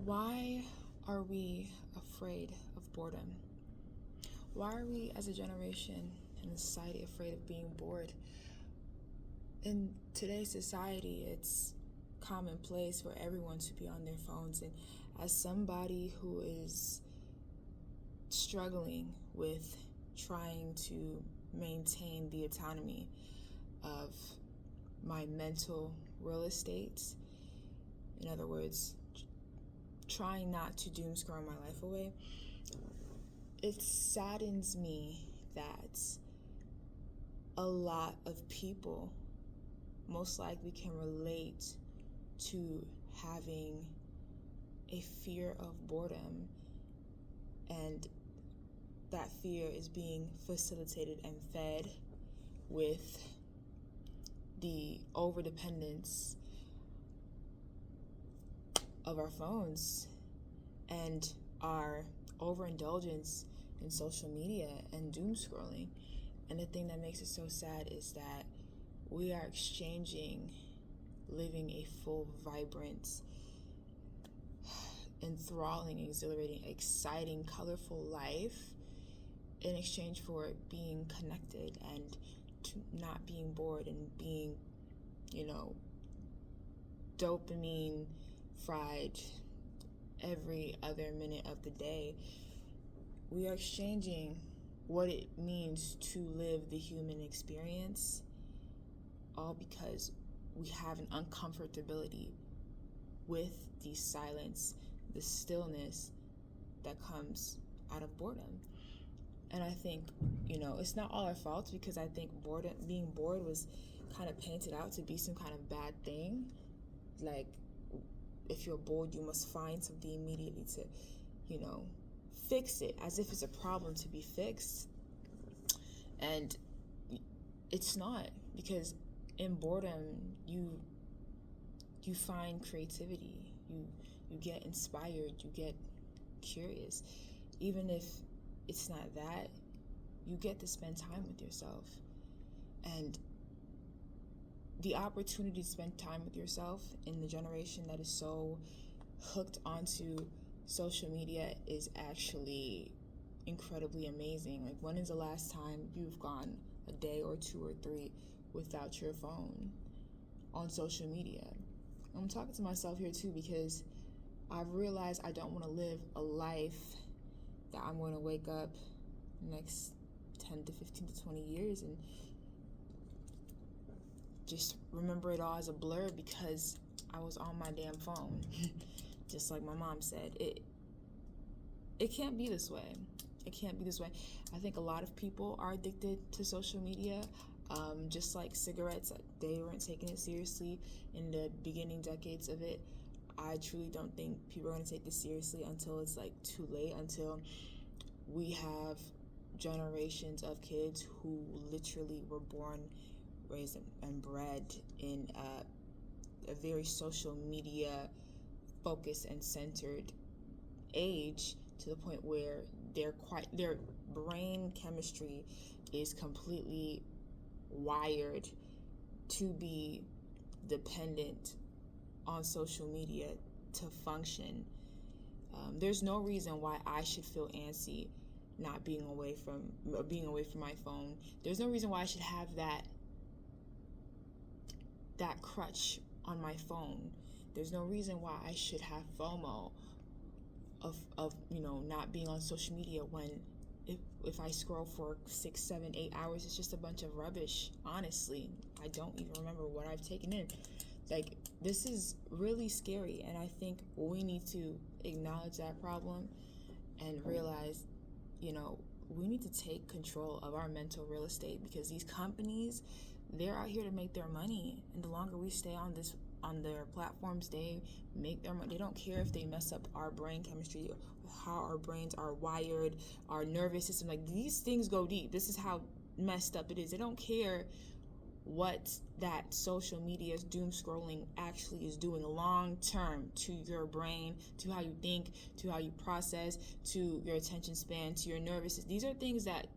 Why are we afraid of boredom? Why are we as a generation and a society afraid of being bored? In today's society, it's commonplace for everyone to be on their phones. And as somebody who is struggling with trying to maintain the autonomy of my mental real estate, in other words, trying not to doom scroll my life away, it saddens me that a lot of people most likely can relate to having a fear of boredom, and that fear is being facilitated and fed with the overdependence of our phones and our overindulgence in social media and doom scrolling. And the thing that makes it so sad is that we are exchanging living a full, vibrant, enthralling, exhilarating, exciting, colorful life in exchange for being connected and not being bored and being, dopamine fried every other minute of the day. We are exchanging what it means to live the human experience, all because we have an uncomfortability with the silence, the stillness that comes out of boredom. And I think, it's not all our fault, because I think being bored was kind of painted out to be some kind of bad thing. Like, if you're bored, you must find something immediately to, fix it, as if it's a problem to be fixed. And it's not, because in boredom, you find creativity, you get inspired, you get curious. Even if it's not that, you get to spend time with yourself. And the opportunity to spend time with yourself in the generation that is so hooked onto social media is actually incredibly amazing. Like, when is the last time you've gone a day or 2 or 3 without your phone on social media? I'm talking to myself here too, because I've realized I don't want to live a life that I'm going to wake up next 10 to 15 to 20 years and just remember it all as a blur because I was on my damn phone. Just like my mom said, it can't be this way. It can't be this way. I think a lot of people are addicted to social media, just like cigarettes. They weren't taking it seriously in the beginning decades of it. I truly don't think people are going to take this seriously until it's like too late, until we have generations of kids who literally were born, raised, and bred in a very social media focused and centered age, to the point where their brain chemistry is completely wired to be dependent on social media to function. There's no reason why I should feel antsy not being away from my phone. There's no reason why I should have that crutch on my phone. There's no reason why I should have FOMO of not being on social media, when if I scroll for 6, 7, 8 hours, it's just a bunch of rubbish. Honestly, I don't even remember what I've taken in. Like, this is really scary, and I think we need to acknowledge that problem and realize, we need to take control of our mental real estate, because these companies, they're out here to make their money, and the longer we stay on their platforms, they make their money. They don't care if they mess up our brain chemistry, how our brains are wired, our nervous system. Like, these things go deep. This is how messed up it is. They don't care what that social media's doom scrolling actually is doing long term to your brain, to how you think, to how you process, to your attention span, to your nervous system. These are things that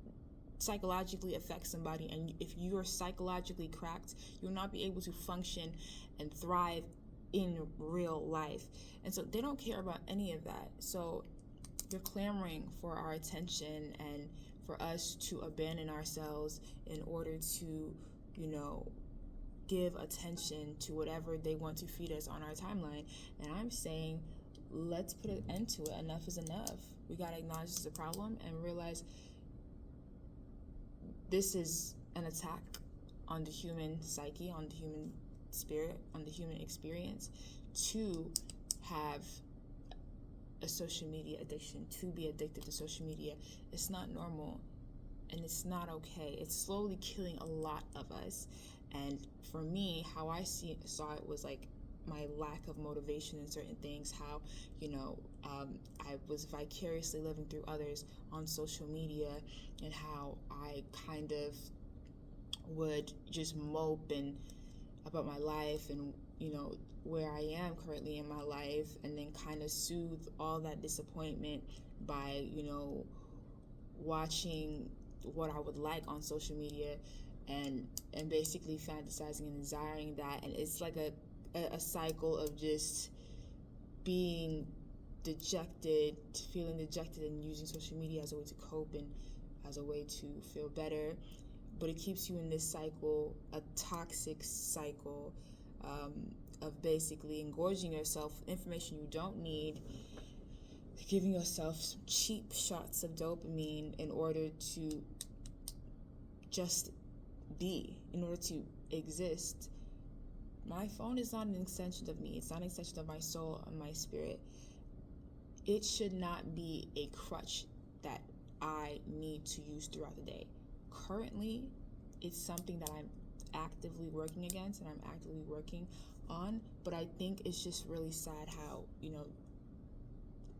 psychologically affect somebody, and if you are psychologically cracked, you will not be able to function and thrive in real life. And so they don't care about any of that. So they're clamoring for our attention and for us to abandon ourselves in order to, give attention to whatever they want to feed us on our timeline. And I'm saying, let's put an end to it. Enough is enough. We got to acknowledge this is a problem and realize this is an attack on the human psyche, on the human spirit, on the human experience, to have a social media addiction, to be addicted to social media. It's not normal, and it's not okay. It's slowly killing a lot of us. And for me, how I saw it was like my lack of motivation in certain things, how, I was vicariously living through others on social media, and how I kind of would just mope and about my life and, where I am currently in my life, and then kind of soothe all that disappointment by, watching what I would like on social media and basically fantasizing and desiring that. And it's like a cycle of just being dejected, feeling dejected, and using social media as a way to cope and as a way to feel better. But it keeps you in this cycle, a toxic cycle, of basically engorging yourself with information you don't need, giving yourself cheap shots of dopamine in order to just be, in order to exist. My phone is not an extension of me. It's not an extension of my soul and my spirit. It should not be a crutch that I need to use throughout the day. Currently, it's something that I'm actively working against and I'm actively working on, but I think it's just really sad how,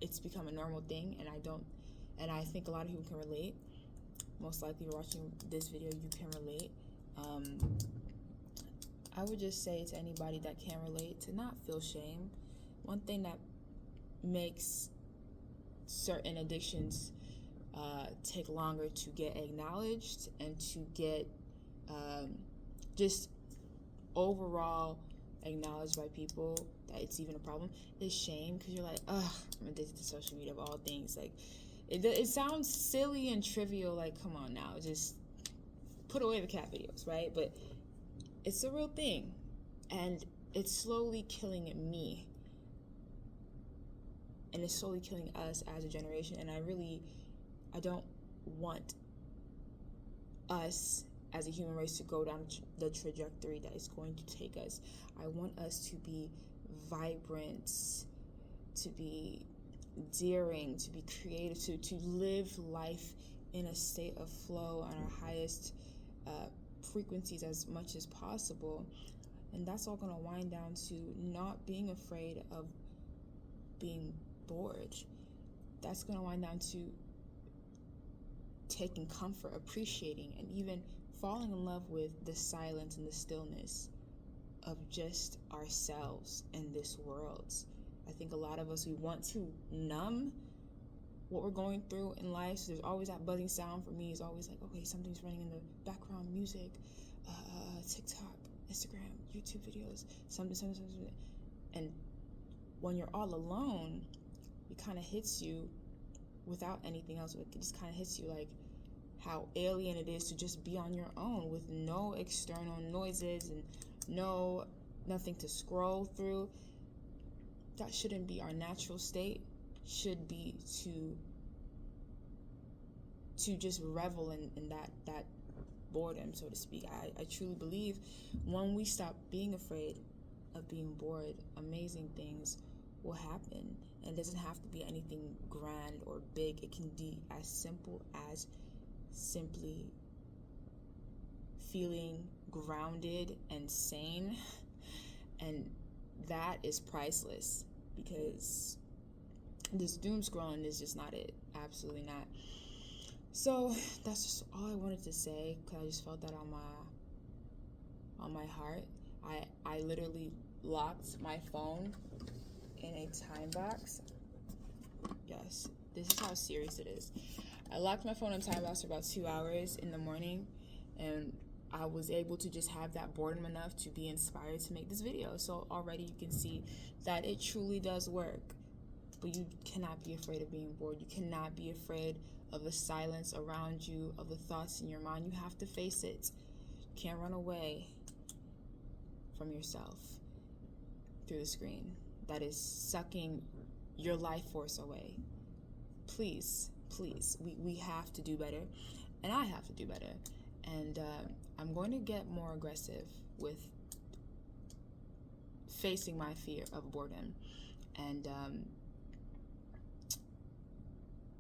it's become a normal thing, and I think a lot of people can relate. Most likely you're watching this video, you can relate. I would just say to anybody that can relate to not feel shame. One thing that makes certain addictions take longer to get acknowledged and to get just overall acknowledged by people that it's even a problem is shame, because you're like, ugh, I'm addicted to social media of all things. Like, it sounds silly and trivial, like, come on now, just put away the cat videos, right? But it's a real thing, and it's slowly killing me, and it's slowly killing us as a generation. And I don't want us as a human race to go down the trajectory that is going to take us. I want us to be vibrant, to be daring, to be creative, to live life in a state of flow on our highest frequencies as much as possible. And that's all going to wind down to not being afraid of being bored. That's going to wind down to taking comfort, appreciating, and even falling in love with the silence and the stillness of just ourselves in this world. I think a lot of us, we want to numb what we're going through in life. So there's always that buzzing sound. For me, it's always like, okay, something's running in the background, music, TikTok, Instagram, YouTube videos, something. And when you're all alone, it kind of hits you without anything else. It just kind of hits you like how alien it is to just be on your own with no external noises and nothing to scroll through. That shouldn't be our natural state. Should be to just revel in that boredom, so to speak. I truly believe when we stop being afraid of being bored, amazing things will happen. And it doesn't have to be anything grand or big. It can be as simple as simply feeling grounded and sane. And that is priceless, because this doom scrolling is just not it. Absolutely not. So that's just all I wanted to say, because I just felt that on my heart. I literally locked my phone in a time box. Yes, this is how serious it is. I locked my phone in a time box for about 2 hours in the morning, and I was able to just have that boredom enough to be inspired to make this video. So already you can see that it truly does work. But you cannot be afraid of being bored. You cannot be afraid of the silence around you, of the thoughts in your mind. You have to face it. You can't run away from yourself through the screen that is sucking your life force away. Please, we have to do better, and I have to do better. And I'm going to get more aggressive with facing my fear of boredom, and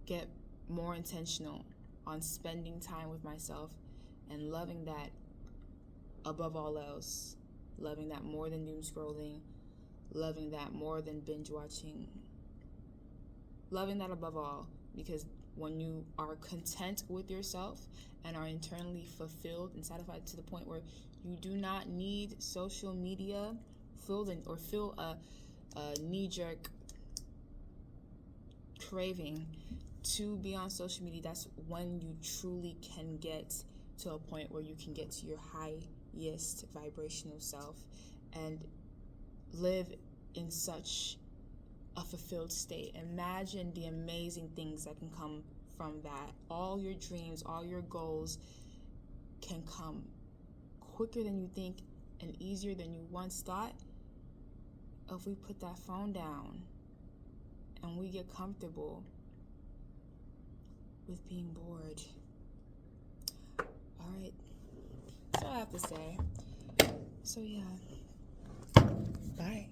get more intentional on spending time with myself and loving that above all else, loving that more than doom scrolling, loving that more than binge watching, loving that above all, because when you are content with yourself and are internally fulfilled and satisfied to the point where you do not need social media, feel a knee-jerk craving to be on social media, that's when you truly can get to a point where you can get to your highest vibrational self and live in such a fulfilled state. Imagine the amazing things that can come from that. All your dreams, all your goals can come quicker than you think and easier than you once thought if we put that phone down and we get comfortable with being bored. All right, that's all I have to say. So yeah, bye.